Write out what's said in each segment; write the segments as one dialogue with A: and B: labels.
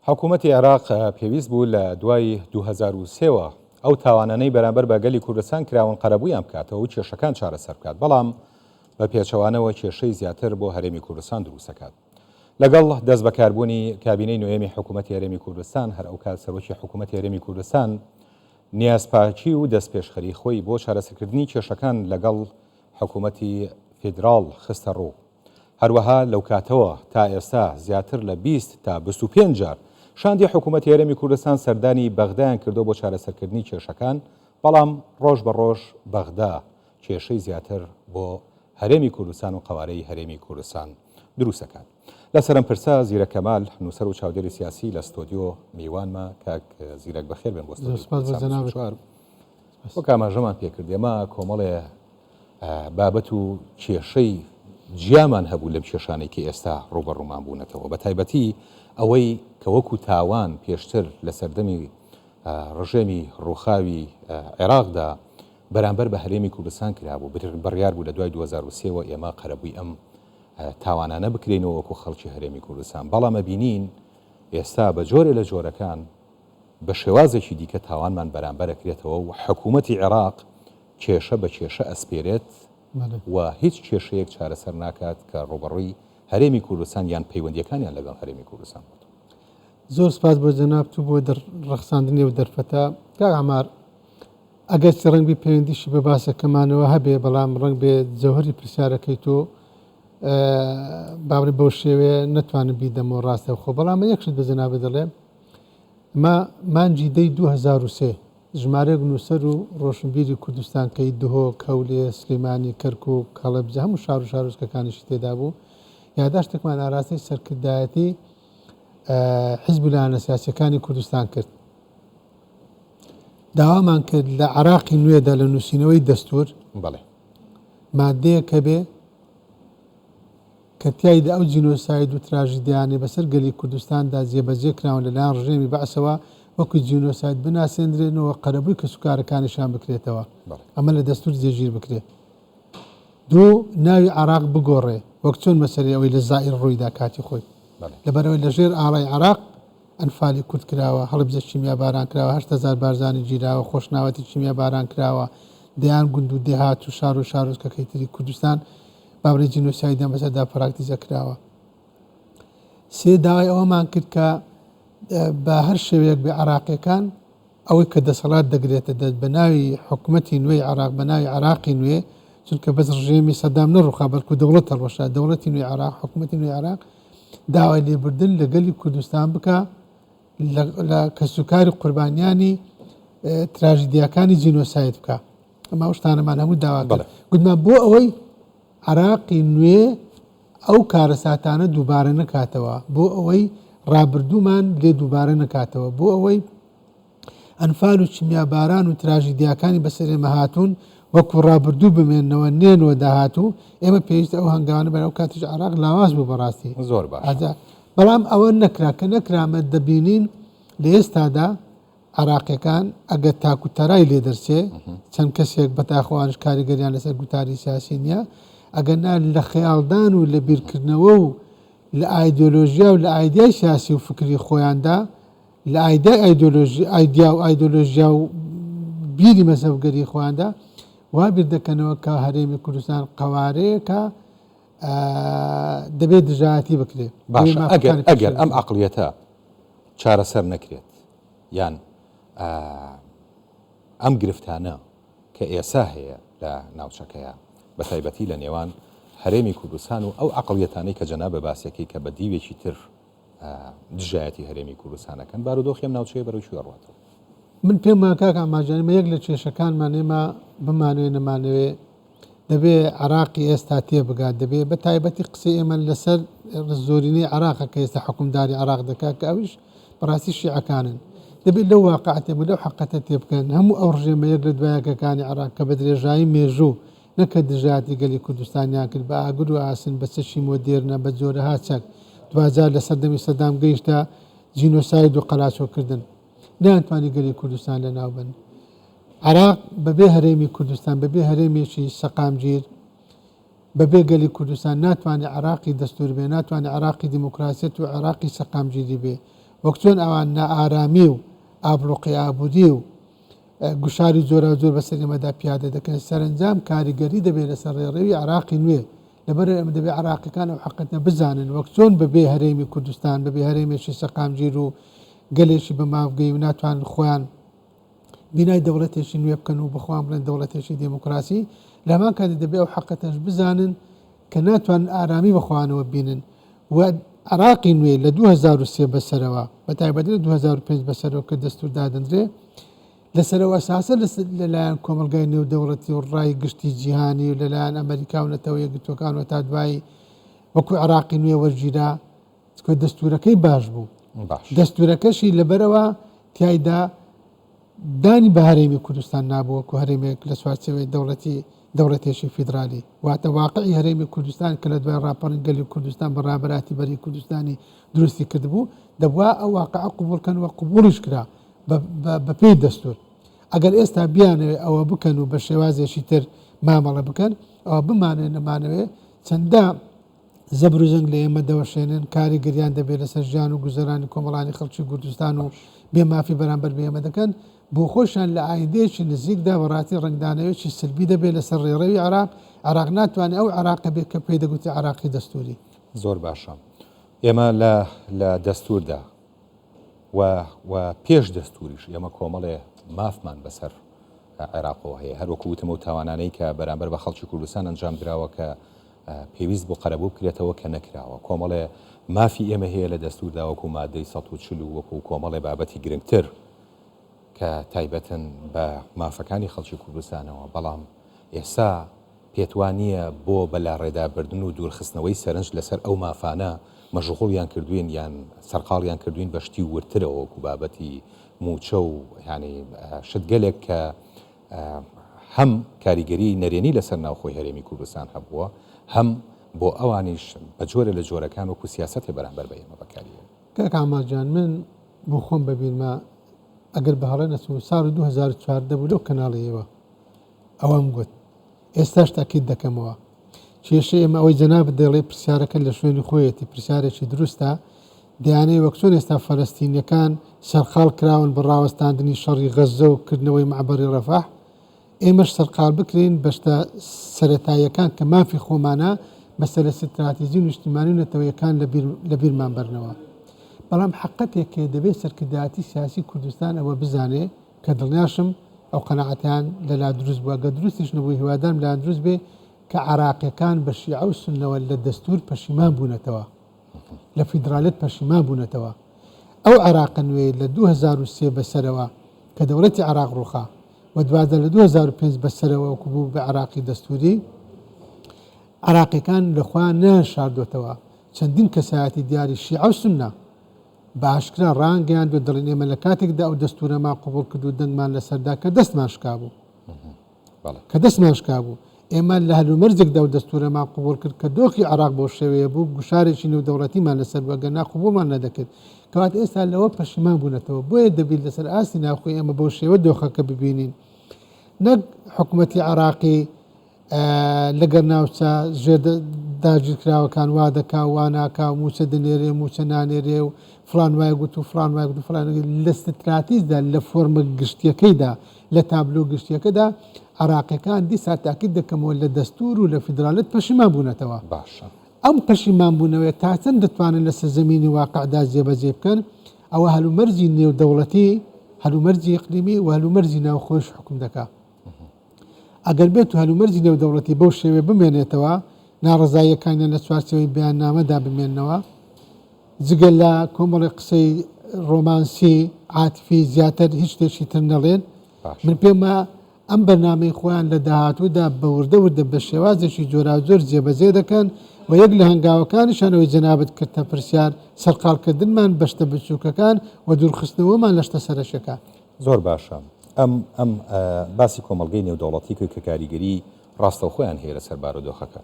A: حکوومەتی عێراق پێویست بوو لە دوای 2023ەوە ئەو تاوانانەی بەرامبەر بە گەلی کوردستان کراون قەرەبوویان بکاتەوە و کێشەکان چارەسەر بکات، بەڵام بە پێچەوانەوە کێشەی زیاتر بۆ هەرێمی کوردستان دروستەکات. لەگەڵ دەست بەکاربوونی کابینەی نوێمی حکوومەتی هەرێمی کوردستان هەر ئەو کات سەرۆکی حکوومەتی هەرێمی کوردستان نیازپاکی و دەستپێشخەری خۆی بۆ چارەسەرکردنی کێشەکان لەگەڵ حکوومەتی فیدراڵ خستە ڕوو. هەروەها لەو کاتەوە تا ئێستا زیاتر لە 20 تا 25 جار شاندی حکوومەتی هەرێمی کوردستان سەردانی بەغدایان کردو بۆ چارەسەرکردنی کێشەکان، بەڵام ڕۆژ بە ڕۆژ بەغدا کێشەی زیاتر بۆ هەرێمی کوردستان و قەوارەی هەرێمی کوردستان دروستەکان. لە سەرم پرسا زیرەک کەمال نووسەر و چاودێری سیاسی لە ستۆدیۆ میوانمە. کاک زیرەک بەخێر بێن بۆ بۆ کاماژەمان پێکرد. ئێمە کۆمەڵێ بابەت و کێشەی جیامان هەبوو لەم کێشانەی کە ئێستا ڕوبەڕوومان بوونەتەوە، بە تایبەتی ئەوەی کە وەکو تاوان پێشتر لە سەردەمی ڕژێمی ڕووخاوی عێراقدا بەرامبەر بە هەرێمی کوردستان کرابوو، بڕیار بوو لە دوای 2023ەوە ئێمە قەرەبووی ئەم تاوانانە بکرێنەوە وەکو خەڵکی هەرێمی کوردستان، بەڵام ئەبینین ئێستا بە جۆرێ لە جۆرەکان بە شێوازێکی دیکە تاوانمان بەرامبەرەکرێتەوە و حکوومەتی عێراق کێشە بە کێشە ئەسپێرێت و هیچ کێشەیەک چارەسەر ناکات کە ڕوبەڕووی هەرێمی کوردستان یان پەیوەندیەکانیان لەگەڵ هەرێمی کوردستان بوو.
B: زۆر سپاس بۆ جەنابتو بۆ ڕەخساندنی و دەرفەتە. کاک عەمار، ئەگەر ڕەنگ بێ پەیوەندیشی بە باسەکەمانەوە هەبێ، بەڵام ڕەنگ بێ جەوهەری پرسیارەکەی تۆ باوری بەو شێوەیە نەتوانم بیدەمەوە ڕاستە خۆ، بەڵام یەکشت بە جەنابە دەڵێ مانجی دەی 2023 ژمارەیەک نووسەر و ڕۆشنبیری کوردستان کەی دهۆ، کەولێ، سلێمانی، کەرکووک، کەڵەبجە هەموو شار و شارۆچکەکانیشی تێدا بوو. یاداشتێکمان ئاراستەی سەرکردایەتی حیزب لایەنە سیاسیەکانی کوردستان کرد. داوامان کرد لە عێراقی نوێدا لە نووسینەوەی دەستوور مادەیە کە بێ کە تیایدا ئەو جینۆساید و تراژیدیانێ بەسەر گەلی کوردستاندا جێبەجێ کراون لەلایەن ڕژێمی بەعسەوە وەکو جینۆساید بناسێنرێنەوە قەرەبووی کە سوکارەکانیشان بکرێتەوە، ئەمە لە دەستور جێگیر بکرێت. دوو، ناوی عێراق بگۆڕێ وەک چۆن مەسەرەی ئەوەی لە زائیر ڕوویدا کاتی خۆی، لەبەرەوەی لە ژێر ئاڵای عێراق ئەنفالی کورد کراوە، هەڵبجە چیمیا باران کراوە، 8,000 بارزانی گیراوە، خۆشناوەتی چیمیا باران کراوە، دەیان گوند و دێهات و شار و شارۆچکەکەی تری کوردستان باوری جینۆسایدیان بەسەردا پراکتیزە کراوە. سێ، داوای ئەوەمان کرد کە بە هەر شێوەیەک بێ عێراقیەکان ئەوەی کە دەسەڵات دەگرێتە دەست بە ناوی حکوومەتی نوێی عێراق، بە ناوی عێراقی نوێ، چونکە بەس ڕژێمی سەدام نەڕووخا بەڵکو دەوڵەت هەڵوەشا، دەوڵەتی نوێی عێراق، حکوومەتی نوێی عێراق داوای لێبوردن لە گەلی کوردستان بکە لە کەسوکاری قوربانیانی تراژیدیەکانی جینۆساید بکە. ئەمە شتانەمان هەموو داوا کرد. گوتمان بۆ ئەوەی عێراقی نوێ ئەو کارەساتانە دووبارە نکاتەوە، بۆ ئەوەی ڕابردوومان لێ دووبارە نکاتەوە، بۆ ئەوەی ئەنفال و چیمیا باران و تراژیدیەکانی بەسەر ئێمە هاتوون وەکو ڕابردوو بمێنەوە نێنەوە داهاتوو، ئێمە پێویستە ئەو هەنگاوانە بەر ئەو کاتیش عێراق لاواز بوو بەڕاستی
A: زۆر باش.
B: بەڵام ئەوە نەکرا کە نەکرامە دەبینین لە ئێستادا عێراقیەکان ئەگەر تاکوتەرای لێ دەرچێ، چەند کەسێک بەتاخەوانش کاریگەریان لەسەر گوتاری سیاسی نییە، ئەگەرنا لە خەیاڵدان و لە بیرکردنەوە و لە ئایدۆلۆژیا و لە ئایدیای سیاسی و فکری خۆیاندا لە ئایدیا و ئایدۆلۆژیا و بیری مەسەفگەری خۆیاندا وا بیر دەکەنەوە کە هەرێمی کوردستان قەوارەیەکە دەبێت دژایەتی بکرێت.
A: باشە ئەگەر ئەم عەقڵیەتە چارەسەر نەکرێت یان ئەم گرفتانە کە ئێستا هەیە لە ناوچەکەیە بە تایبەتی لە نێوان هەرێمی کوردستان و ئەو عەقڵیەتانەی کە جەنابە باسیەکەی کە بە دیوێکی تر دژایەتی هەرێمی کوردستانەکەن بارودۆخی ئەم ناوچەیە بەرەوی ڕاتەوە.
B: من پێم کاک ئاماژانمە یەک لە کێشەکانمان ئێمە بمانوێ نەمانەوێ دەبێ عێراقی ئێستا تێبگات، دەبێ بە تایبەتی قسەی ئێمە لەسەر زۆرینەی عێراقە کە ئێستا حکومداری عێراق دەکات کە ئەویش بەڕاستی شیعەکانن، دەبێت لەو واقعەتێ لەو حەقەتە تێبکەن هەموو ئەو ڕژێمە یەک لە دوایەکەکانی عێراق کە بە درێژایی مێژوو نەکە دژاتی گەلی کوردستانیان کرد بە ئاگر و ئاسن بە چەشی مۆدێرنە بە جۆرەها چەک دوجار لە سەردەمی سەدام گەیشتە جینۆساید و قەلاچۆکردن، نەیانتوانی گەلی کوردستان لە ناوبن. عێراق بەبێ هەرێمی کوردستان بەبێ هەرێمێکی سەقامگیر بەبێ گەلی کوردستان ناتوانێت عێراقی دەستور بێ، ناتوانێت عێراقی دیموکراسیەت و عێراقی سەقامگیری بێ، وەکچۆن ئەوان نائارامی و ئابڕۆقی ئابوودی و گوشاری زۆرە زۆر بەسەر ئێمەدا پیادە دەکەن سەرنجام کاریگەری دەبێت لەسەر ڕێڕەوی عراقی نوێ لەبەر ئەمە دەبێت عراقیەکان ئەو حەقەتە بزانن وەک چۆن بەبێ هەرێمی کوردستان بەبێ هەرێمێکی سەقامگیر و گەلێکی بە ماوگەی و ناتوانن خۆیان بینای دەوڵەتێکی نوێ بکەن و بخوام بڵێن دەوڵەتێکی دموکراسی لەمان کاتی دەبێت ئەو حەقەتەش بزانن کە ناتوان ئارامی بەخواانەوە بینن و عراقی نوێ لە 2003 بەسەرەوە بە تایبەتی لە 2005 بەسەرەوە کە دەستور دادەندرێ لەسەرەوە ئەساسە لەلایەن کۆمەلگای نێودەوڵەتی و ڕای گشتی جیهانی و لەلایەن ئەمریکا و نەتەوە یەکگرتوەکانەوە تا دوایی وەکو عراقی نوێ وەرگیرا دەستورەکەی باش بوو دەستورەکەشی لەبەرەوە تایدا دانی بە هەرێمی کوردستان نابووە و هەرێمێک لە سوارچەوەی دەوڵەتێکی فیدرالی واتە واقعی هەرێمی کوردستان کە لە دوای ڕاپەڕی گەلی کوردستان بەڕابەتی بەری کوردستانی دروستی کردبوو دەبوا ئەو واقع قبولکەنەوە قبولیش کرا بە پێی دەستور ئەگەر ئێستا بیانەوێت ئەوە بکەن و بە شێوازێکی تر مامەڵە بکەن ئەوە بمانێن نەمانەوێت چەندە زەبر و زەنگ لە ئێمە دەوەشێنن کاری گریان دەبێت لەسەر ژیان و گوزەرانی کۆمەڵانی خەڵکی کوردستان و بێمافی بەرامبەر بە ئێمە دەکەن بۆ خۆشیان لە ئایندەیەکی نزیکدا بەڕاستی ڕنگدانەوەیکی سلبی دەبێت لەسەر ڕێڕەوی عراق ناتوانێت ئەو عراقە بێت کە پێی دەگوتی عراقی دەستوری
A: زۆر باشە ئێمە لە دەستوردا و پێش دەستوریش ئێمە کۆمەڵێ مافمان بەسەر عێراقەوە هەیە هەروەکو وتم و تاوانانەی کە بەرامبەر بە خەڵکی کوردستان ئەنجام درراوە کە پێویست بۆ قەرەبوو بکرێتەوە کە نەکراوە کۆمەڵێ مافی ئێمە هەیە لە دەستوردا وەکو مادەی 140 وەکو کۆمەڵێ بابەتی گرنگتر کە تایبەتن بە مافەکانی خەڵکی کوردستانەوە بەڵام ئێستا پێتوانیە بۆ بەلا ڕێدابردن و دوورخستنەوەی سەرنج لەسەر ئەو مافانە مەژغوڵیان کردوین یان سەرقاڵیان کردوین بەشتی ورترەوە وەکو بابەتی موچە و ینی شتگەلێک کە هەم کاریگەری نەرێنی لەسەر ناوخۆی هەرێمی کوردستان هەبووە هەم بۆ ئەوانیش بە جۆرە لە جۆرەکان وەکو سیاسەتی بەرامبەر بە ئێمە بەکاریە
B: کاک ئاماجان من بۆ خۆم ببینمە ئەگەر بەهەڵە نەچوو ساڵی 2004 دەبوو لەو کەناڵیەوە ئەوەم گوت ئێستاش تاکید دەکەمەوە کێشەی ئێمە ئەوەی جەنابەت دەڵێ پرسیارەکە لە شوێنی خۆیەتی پرسیارێکی دروستە دەیانەیە وەک چۆن ئێستا فەلەستینیەکان سەرقاڵ کراون بە ڕاوەستاندنی شەڕی غەزە و کردنەوەی معبەری ڕەفاح ئێمەش سەرقاڵ بکرین بەشتە سەرەتاییەکان کە مافی خۆمانە مەسەلە ستراتیژی و نیشتیمانی و نەتەوەیەکان لە بیرمان بەرنەوە بەڵام حقەتێکێ دەبێت سەرکردایەتی سیاسی کوردستان ئەوە بزانێ کە دڵنیاشم ئەو قەناعەتیان لەلا دروست بووە گە دروستیش نەبووی هیوادارم لا دروست بێ کە عراقیەکان بە شیعە و سوننەوە لە دەستور پەشیمان بوونەتەوە لە فیدراالێت پەشیمان بوونەتەوە ئەو عراقە نوێ لە 2003 بەسەرەوە کە دەوڵەتی عراق ڕووخا و دوازە لە 2005 بەسەرەوە وەکو بوو بە عراقی دەستوری عراقیەکان لەخوا نەشاردوێتەوە چەندین کەسایەتی دیاری شیعە و سوننە باشکرا ڕانگەیان دو دڵین ئێمە لە کاتێکدا ئەو دەستورەمان قوبوڵ کرد و دەنگمان لەسەردا کە دەستمان شکا بوو کە دەستمان شکا بوو ئێمە لە هەلومەرجێکدا و دەستورەمان قوبوڵ کرد کە دۆخی عراق بۆ شێوەیە بوو گوشارێکی نێودەوڵەتیمان لەسەر بەگەنا قوبوڵمان نەدەکرد کەواتە ئێستا لەوە پەشیمان بوونەتەوە بۆیە دەبیت لەسەر ئاستی ناوخۆی ئێمە بۆ شێوە دۆخەکە ببینین نەک حکوومەتی عراقی لەگەر ناوچە ژێر داگیرکراوەکان وا دەکا واناکا و موچە دەنێرێ موچە نانێرێ و فلان وای گوت و فلان وای گوت و فلان لە ستراتیزدا لە فۆرمە گشتیەکەیدا لە تابلۆ گشتیەکەدا عراقیەکان دیسا تاکید دەکەمەوە لە دەستور و لە فیدراالێت پەشیمان بوونەتەوە
A: باشە
B: ئەم پەشیمان بوونەوەی تا چەند دەتوانن لە سەرزەمینی واقعدا جێبەجێ بکەن ئەوە هەلومەرجی نێودەوڵەتی هەلومەرجی ئیقلیمی و هەلومەرجی ناوخۆیش حکم دەکا ئەگەر بێت و هەلومەرجی نێودەوڵەتی بەو شێوێ بمێنێتەوە ناڕزاییەکانیان لە چوارچەوەی بەیاننامەدا بمێننەوە جگە لە کۆمەڵی قسەی ڕۆمانسی عاتفی زیاتر هیچ شتێکی تر نەڵێن من پێمە ئەم بەرنامەی خۆیان لە داهاتوودا بە وردە بە شێوازێکی جۆرا زۆر جێبەجێ دەکەن و یەک لە هەنگاوەکانیشانەوەی جەنابەت کردتە پرسیار سەرقاڵکردنمان بەشتە بچووکەکان و دوورخستنەوەمان لە شتە سەرەشەکان
A: زۆر باشە ئەم باسی کۆمەڵگەی نێودەوڵەتی کە کاریگەری ڕاستە خۆیان هەیە لەسەر بارودۆخەکە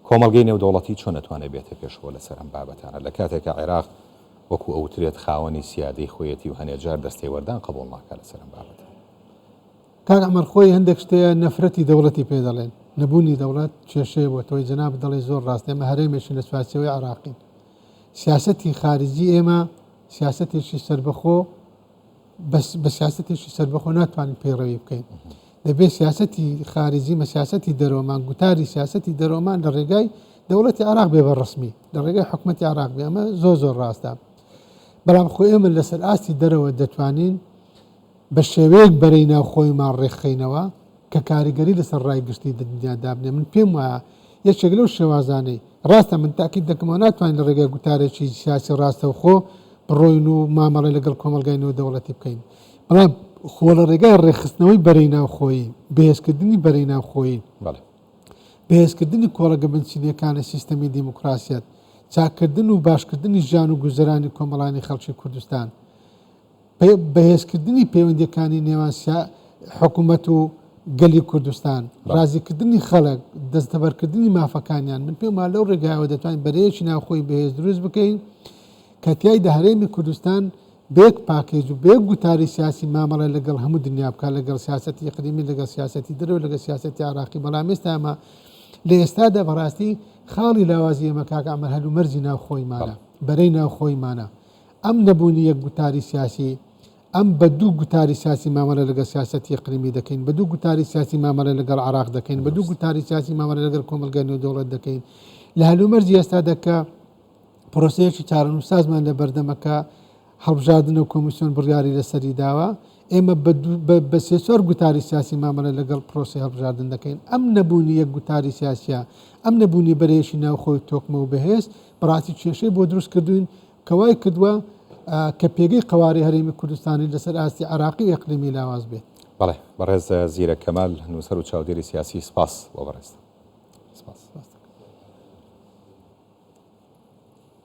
A: کۆمەڵگەی نێودەوڵەتی چۆن نەتوانێت بێتە پێشەوە لەسەر ئەم بابەتانە لە کاتێکە عێراق وەکو ئەوترێت خاوەنی سیادەی خۆیەتی و هەنێجار دەستێ وەردان قبول ناکات لەسەر ئەم بابەتە
B: کاک ئەمەر خۆی هەندێک شتەیە نەفرەتی دەوڵەتی پێ دەڵێن نەبوونی دەوڵەت کێشەیە بۆ تۆی جەناب دەڵێ زۆر ڕاستە ئێمە هەرێمێکی لە سواسیەوەی عراقین سیاسەتی خارجی ئێمە سیاستێکی سربەخۆ بە سیاستێکی سربەخۆ ناتوانین پەیڕەوی بکەین دەبێت سیاستی خارجی مەسیاستی دەرەوەمان گوتاری سیاستی دەرەوەمان لە ڕێگای دەوڵەتی عراق بێ بە ڕسمی لە ڕێگای حکوومەتی عراق بێ ئەمە زۆر ڕاستە بەڵام خۆ ئێمە لەسەر ئاستی دەرەوە دەتوانین بە شێوەیەک بەرەی ناو خۆیمان ڕێکخینەوە کە کاریگەری لەسەر ڕای گشتی دنیادا بنێ من پێم وایە یەکێک لەو شێوازانەی ڕاستە من تاکید دەکەمەوە ناتوانین لە ڕێگای گوتارێکی سیاسی ڕاستەوخۆ بڕۆین و مامەڵی لەگەڵ کۆمەلگای دەوڵەتی بکەین بەڵام خۆ لە ڕێگای ڕێخستنەوەی بەرەی ناوخۆیی بەهێزکردنی بەرەی ناوخۆیی بەهێزکردنی کۆڵەگە بنچینیەکانی سیستەمی دیموکراسیەت چاکردن و باشکردنی ژیان و گوزەرانی کۆمەڵانی خەڵکی کوردستان بەهێزکردنی پەیوەندیەکانی نێوان حکوومەت و گەلی کوردستان ڕازیکردنی خەڵک دەستەبەرکردنی مافەکانیان من پێم لەو ڕێگایەوە دەتوانین بەرەیەکی ناوخۆی بەهێز دروست بکەین کە تیایدا هەرێمی کوردستان بێک پاکێج و بێک گوتاری سیاسی مامەڵە لەگەڵ هەموو دنیا بکە لەگەڵ سیاسەتی اقلیمی لەگەڵ سیاسەتی دەرەوە لەگەڵ سیاسەتی عراقی بەڵام ئێستا ئەمە لە ئێستادا بەڕاستی خاڵی لاوازی ئەمە کاک ئەمەر هەلو مەرجی ناوخۆیمانە بەرەی ناوخۆیمانە ئەم نەبوونی یەک گوتاری سیاسی ئەم بە دوو گوتاری سیاسی مامەڵە لەگەڵ سیاسەتی اقلیمی دەکەین بە دوو گوتاری سیاسی مامەڵە لەگەڵ عراق دەکەین بە دوو گوتاری سیاسی مامەڵە لەگەڵ کۆمەلگای نێودەوڵەت دەکەین لە هەلو مەرجی ئێستا دەکە پرۆسەیەکی چارەنووسازمان لە بەردەمەکە هەڵبژاردن و کۆمیسیۆن بڕیاری لەسەری داوە ئێمە بە سێ-چوار گوتاری سیاسی مامەڵە لەگەڵ پرۆسی هەڵبژاردن دەکەین ئەم نەبوونی یەک گوتاری سیاسیە ئەم نەبوونی بەرەیەشی ناوخۆی تۆکمە و بەهێز بەڕاستی کێشەی بۆ دروست کردوین کەوای کردووە کە پێگەی قەواری هەرێمی کوردستانی لەسەر ئاستی عراقی و ئەقلیمی لاواز بێت.
A: بەڵێ بەڕێز زیرە کەمال نووسەر و چاودێری سیاسی سپاس بۆ بەڕێز.